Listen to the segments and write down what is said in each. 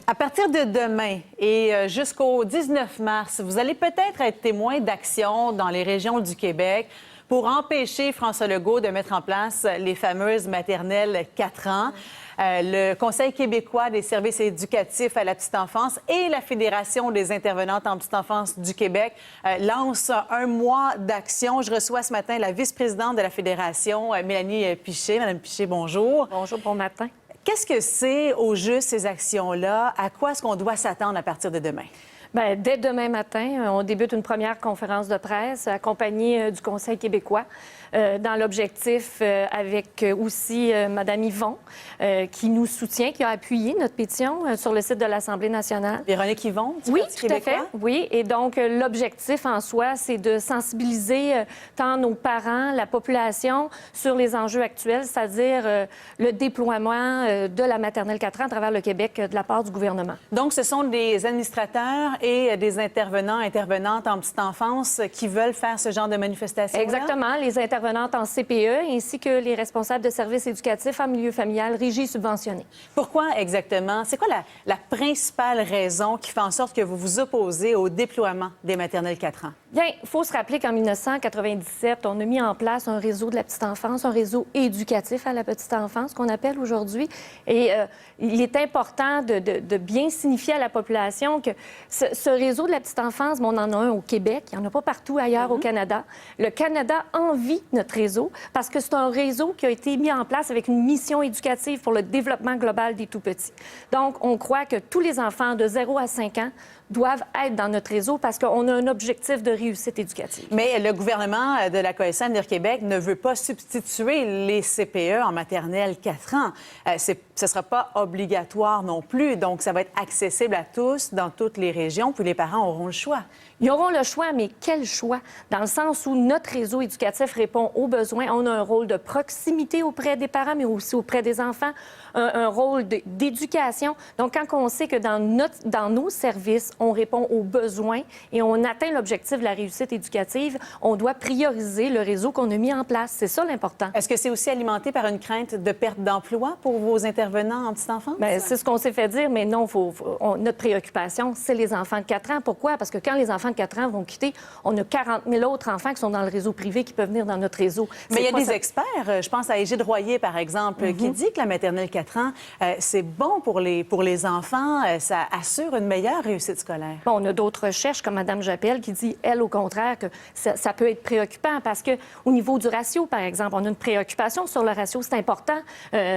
À partir de demain et jusqu'au 19 mars, vous allez peut-être être témoin d'actions dans les régions du Québec pour empêcher François Legault de mettre en place les fameuses maternelles 4 ans. Le Conseil québécois des services éducatifs à la petite enfance et la Fédération des intervenantes en petite enfance du Québec lancent un mois d'action. Je reçois ce matin la vice-présidente de la Fédération, Mélanie Piché. Madame Piché, bonjour. Bonjour, bon matin. Qu'est-ce que c'est au juste ces actions-là? À quoi est-ce qu'on doit s'attendre à partir de demain? Bien, dès demain matin, on débute une première conférence de presse accompagnée du Conseil québécois dans l'objectif avec aussi Mme Yvon qui nous soutient, qui a appuyé notre pétition sur le site de l'Assemblée nationale. Véronique Yvon, du Oui, Parti tout à québécois? fait. Oui, et donc l'objectif en soi, c'est de sensibiliser tant nos parents, la population sur les enjeux actuels, c'est-à-dire le déploiement de la maternelle 4 ans à travers le Québec de la part du gouvernement. Donc, ce sont des administrateurs et des intervenants, intervenantes en petite enfance qui veulent faire ce genre de manifestation. Exactement. Les intervenantes en CPE ainsi que les responsables de services éducatifs en milieu familial régi subventionné. Pourquoi exactement? C'est quoi la principale raison qui fait en sorte que vous vous opposez au déploiement des maternelles 4 ans? Bien, il faut se rappeler qu'en 1997, on a mis en place un réseau de la petite enfance, un réseau éducatif à la petite enfance qu'on appelle aujourd'hui. Et il est important de bien signifier à la population que ce réseau de la petite enfance, on en a un au Québec, il n'y en a pas partout ailleurs au Canada. Le Canada envie notre réseau parce que c'est un réseau qui a été mis en place avec une mission éducative pour le développement global des tout-petits. Donc, on croit que tous les enfants de 0 à 5 ans doivent être dans notre réseau parce qu'on a un objectif de réussite éducative. Mais le gouvernement de la Coalition Avenir Québec ne veut pas substituer les CPE en maternelle 4 ans. Ce ne sera pas obligatoire non plus, donc ça va être accessible à tous dans toutes les régions, puis les parents auront le choix. Ils auront le choix, mais quel choix? Dans le sens où notre réseau éducatif répond aux besoins. On a un rôle de proximité auprès des parents, mais aussi auprès des enfants, un rôle d'éducation. Donc, quand on sait que dans nos services, on répond aux besoins et on atteint l'objectif de la réussite éducative, on doit prioriser le réseau qu'on a mis en place. C'est ça l'important. Est-ce que c'est aussi alimenté par une crainte de perte d'emploi pour vos intervenants en petite enfance? Bien, c'est ce qu'on s'est fait dire, mais non, notre préoccupation, c'est les enfants de 4 ans. Pourquoi? Parce que quand les enfants de 4 ans vont quitter, on a 40 000 autres enfants qui sont dans le réseau privé qui peuvent venir dans notre réseau. Mais il y a des experts, je pense à Égide Royer, par exemple, qui dit que la maternelle 4 ans, c'est bon pour les enfants, ça assure une meilleure réussite scolaire. Bon, on a d'autres recherches, comme Mme Jappel, qui dit, elle, au contraire, que ça peut être préoccupant parce qu'au niveau du ratio, par exemple, on a une préoccupation sur le ratio, c'est important.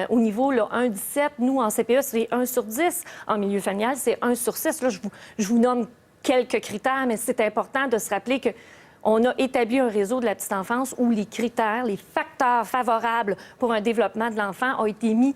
Au niveau 1,17, nous, en CPE, c'est 1 sur 10. En milieu familial, c'est 1 sur 6. Là, je vous nomme quelques critères, mais c'est important de se rappeler que on a établi un réseau de la petite enfance où les critères, les facteurs favorables pour un développement de l'enfant ont été mis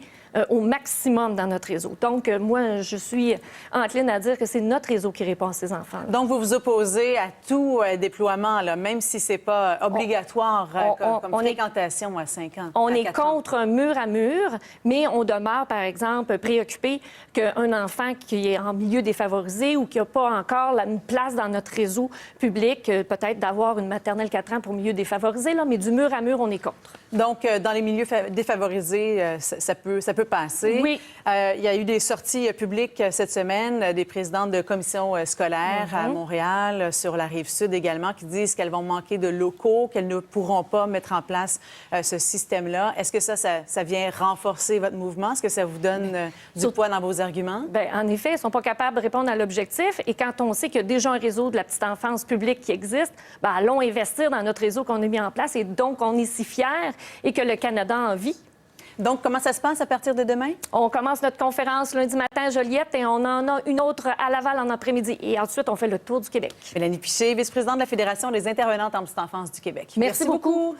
au maximum dans notre réseau. Donc, moi, je suis encline à dire que c'est notre réseau qui répond à ces enfants. Donc, vous vous opposez à tout déploiement, là, même si c'est pas obligatoire comme fréquentation à 5 ans. On est contre un mur à mur, mais on demeure, par exemple, préoccupé qu'un enfant qui est en milieu défavorisé ou qui n'a pas encore une place dans notre réseau public, peut-être d'avoir une maternelle 4 ans pour milieu défavorisé, là, mais du mur à mur, on est contre. Donc, dans les milieux défavorisés, ça peut passer. Oui. Il y a eu des sorties publiques cette semaine des présidentes de commissions scolaires à Montréal, sur la Rive-Sud également, qui disent qu'elles vont manquer de locaux, qu'elles ne pourront pas mettre en place ce système-là. Est-ce que ça vient renforcer votre mouvement? Est-ce que ça vous donne du poids dans vos arguments? Bien, en effet, ils ne sont pas capables de répondre à l'objectif. Et quand on sait qu'il y a déjà un réseau de la petite enfance publique qui existe, bien, allons investir dans notre réseau qu'on a mis en place. Et donc, on est si fiers et que le Canada en vit. Donc, comment ça se passe à partir de demain? On commence notre conférence lundi matin à Joliette et on en a une autre à Laval en après-midi. Et ensuite, on fait le tour du Québec. Mélanie Piché, vice-présidente de la Fédération des intervenantes en petite enfance du Québec. Merci beaucoup.